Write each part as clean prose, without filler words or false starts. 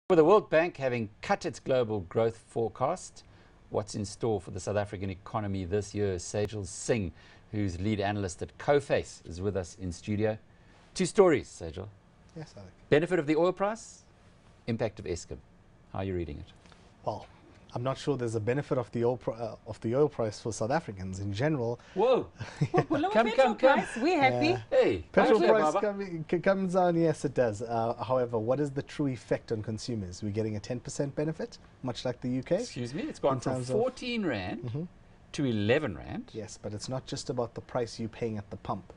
With the World Bank having cut its global growth forecast, what's in store for the South African economy this year? Saijil Singh, who's lead analyst at Coface, is with us in studio. Two stories, Saijil. Yes, Alec. Benefit of the oil price, impact of Eskom. How are you reading it? Well, I'm not sure there's a benefit of the oil price for South Africans in general. Whoa! Well, lower petrol price, we're happy. Hey, Petrol price comes down, yes it does. However, what is the true effect on consumers? We're getting a 10% benefit, much like the UK. Excuse me, it's gone from 14 Rand to 11 Rand. Yes, but it's not just about the price you're paying at the pump.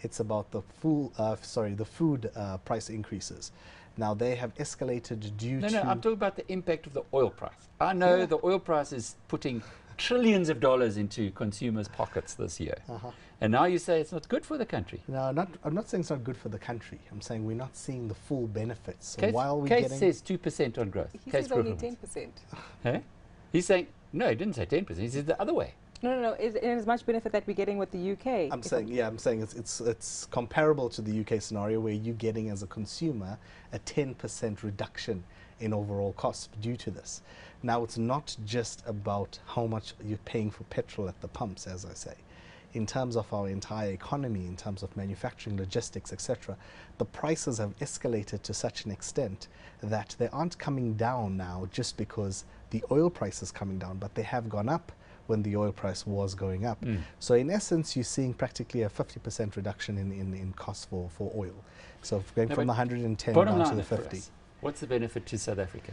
It's about the food price increases. Now, they have escalated due to... No, I'm talking about the impact of the oil price. I know the oil price is putting trillions of dollars into consumers' pockets this year. And now you say it's not good for the country. No, I'm not saying it's not good for the country. I'm saying we're not seeing the full benefits. So Case, while we're Case says 2% on growth. He Case says only 10%. Hey? He's saying, no, he didn't say 10%. He said the other way. No. It is much benefit that we're getting with the UK. I'm saying it's comparable to the UK scenario where you're getting as a consumer a 10% reduction in overall costs due to this. Now, it's not just about how much you're paying for petrol at the pumps, as I say. In terms of our entire economy, in terms of manufacturing, logistics, etc., the prices have escalated to such an extent that they aren't coming down now just because the oil price is coming down, but they have gone up when the oil price was going up. So in essence, you're seeing practically a 50% reduction in cost for oil. So going from the 110 down to the 50. What's the benefit to South Africa?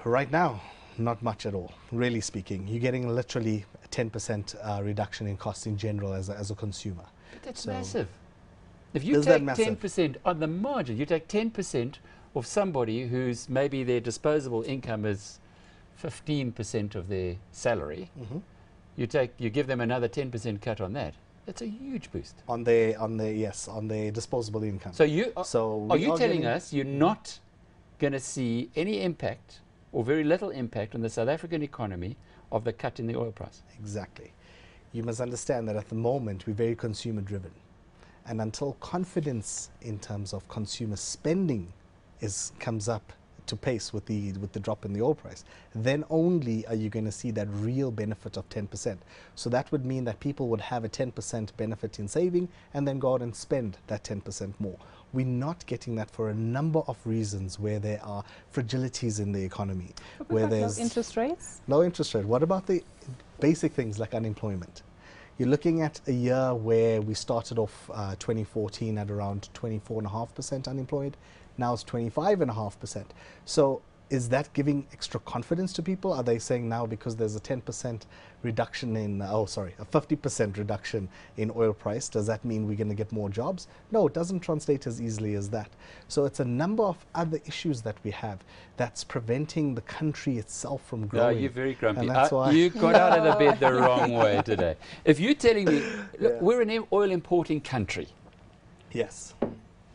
Right now, not much at all, really speaking. You're getting literally a 10% reduction in cost in general as a consumer. But that's massive. If you take 10% on the margin, you take 10% of somebody whose maybe their disposable income is 15% of their salary. You give them another 10% cut on that. That's a huge boost on their disposable income. So are you telling us you're not going to see any impact or very little impact on the South African economy of the cut in the oil price? Exactly. You must understand that at the moment we're very consumer driven, and until confidence in terms of consumer spending comes up to pace with the drop in the oil price, then only are you going to see that real benefit of 10%. So that would mean that people would have a 10% benefit in saving and then go out and spend that 10% more. We're not getting that for a number of reasons where there are fragilities in the economy. Where there's low interest rates? Low interest rate. What about the basic things like unemployment? You're looking at a year where we started off 2014 at around 24.5% unemployed. Now it's 25.5%. So is that giving extra confidence to people? Are they saying now because there's a 10% reduction in, a 50% reduction in oil price, does that mean we're going to get more jobs? No, it doesn't translate as easily as that. So it's a number of other issues that we have that's preventing the country itself from growing. No, you're very grumpy. And that's why you got out of the bed the wrong way today. If you're telling me, look, we're an oil importing country. Yes.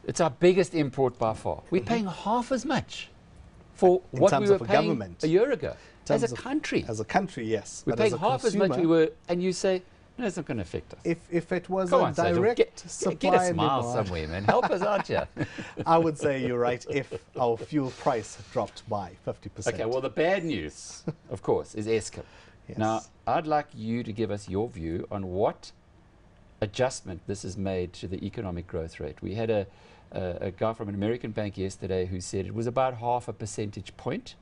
It's our biggest import by far. We're paying half as much for what we were paying a year ago. As a country. As a country, yes. We're paying half as much we were, and you say, no, it's not going to affect us. If it was a direct supply get a smile somewhere, man. Help us out here. I would say you're right if our fuel price dropped by 50%. Okay, well, the bad news, of course, is Eskom. Yes. Now, I'd like you to give us your view on what adjustment this has made to the economic growth rate. We had a guy from an American bank yesterday who said it was about 0.5 percentage point.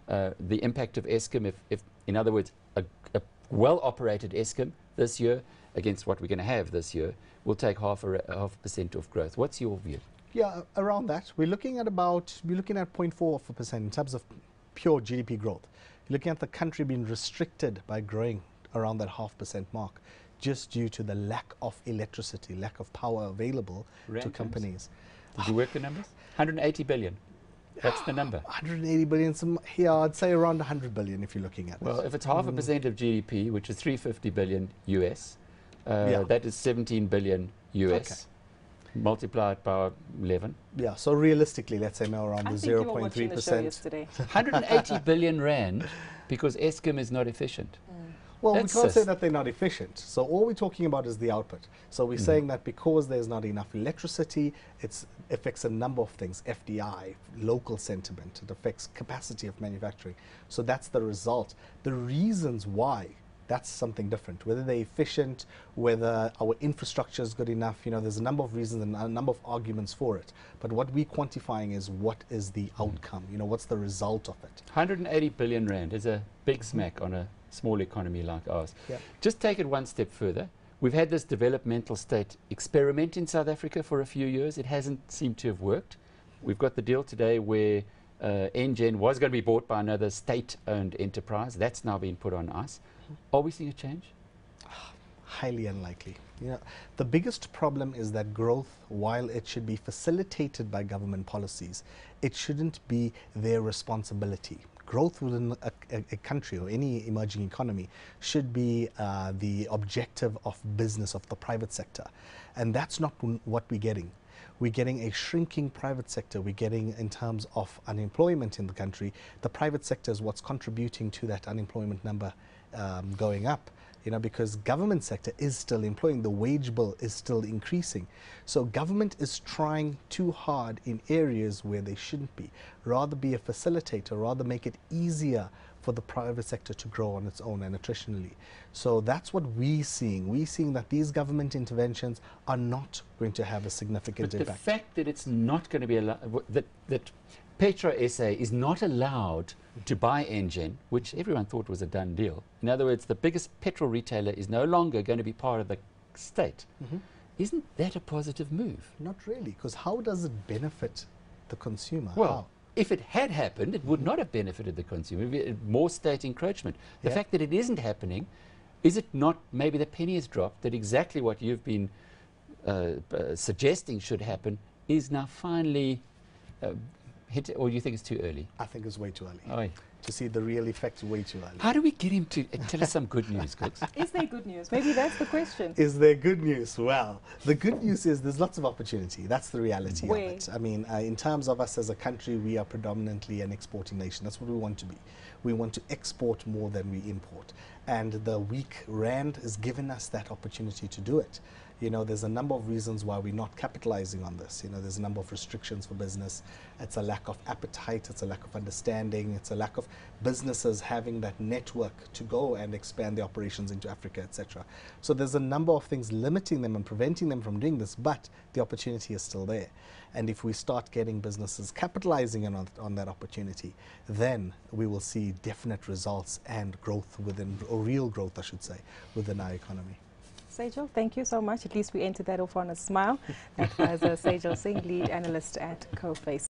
The impact of Eskom, if in other words, a well-operated Eskom this year against what we're going to have this year, will take 0.5% of growth. What's your view? Yeah, around that. We're looking at 0.4% in terms of pure GDP growth. You're looking at the country being restricted by growing around that 0.5% mark, just due to the lack of electricity, lack of power available to companies. Did you work the numbers? 180 billion. That's the number. 180 billion. Here, I'd say around 100 billion if you're looking at it. Well, if it's 0.5% of GDP, which is 350 billion US, that is 17 billion US. Multiplied by 11. Yeah, so realistically, let's say now around the 0.3%. 180 billion rand because Eskom is not efficient. Well, That's we can't say just- that they're not efficient. So all we're talking about is the output. So we're saying that because there's not enough electricity, it affects a number of things, FDI, local sentiment, it affects capacity of manufacturing. So that's the result. The reasons why, that's something different. Whether they're efficient, whether our infrastructure is good enough, you know, there's a number of reasons and a number of arguments for it. But what we're quantifying is what is the outcome, you know, what's the result of it. 180 billion rand is a big smack on a small economy like ours. Yeah. Just take it one step further. We've had this developmental state experiment in South Africa for a few years. It hasn't seemed to have worked. We've got the deal today where Engen was going to be bought by another state-owned enterprise. That's now been put on ice. Are we seeing a change? Highly unlikely. You know, the biggest problem is that growth, while it should be facilitated by government policies, it shouldn't be their responsibility. Growth within a country or any emerging economy should be the objective of business, of the private sector. And that's not what we're getting. We're getting a shrinking private sector. We're getting, in terms of unemployment in the country, the private sector is what's contributing to that unemployment number going up, you know, because government sector is still employing, the wage bill is still increasing. So government is trying too hard in areas where they shouldn't be. Rather be a facilitator, rather make it easier for the private sector to grow on its own and attritionally. So that's what we're seeing. We're seeing that these government interventions are not going to have a significant But impact. the fact that it's not going to be allowed, that Petro SA is not allowed to buy Engen, which everyone thought was a done deal. In other words, the biggest petrol retailer is no longer going to be part of the state. Isn't that a positive move? Not really, because how does it benefit the consumer? Well, How? if it had happened, it would not have benefited the consumer. It would be more state encroachment. The Yeah. fact that it isn't happening, is it not maybe the penny has dropped, that exactly what you've been suggesting should happen is now finally hit, or you think it's too early? I think it's way too early. Oi. To see the real effect, way too early. How do we get him to tell us some good news, Cooks? Is there good news? Maybe that's the question. Is there good news? Well, the good news is there's lots of opportunity. That's the reality Where? of it. I mean, in terms of us as a country, we are predominantly an exporting nation. That's what we want to be. We want to export more than we import. And the weak rand has given us that opportunity to do it. You know, there's a number of reasons why we're not capitalizing on this. You know, there's a number of restrictions for business. It's a lack of appetite. It's a lack of understanding. It's a lack of businesses having that network to go and expand their operations into Africa, etc. So there's a number of things limiting them and preventing them from doing this, but the opportunity is still there. And if we start getting businesses capitalizing on that opportunity, then we will see definite results and growth within, or real growth, I should say, within our economy. Saijil, thank you so much. At least we ended that off on a smile. That was Saijil Singh-Lead Analyst at Coface.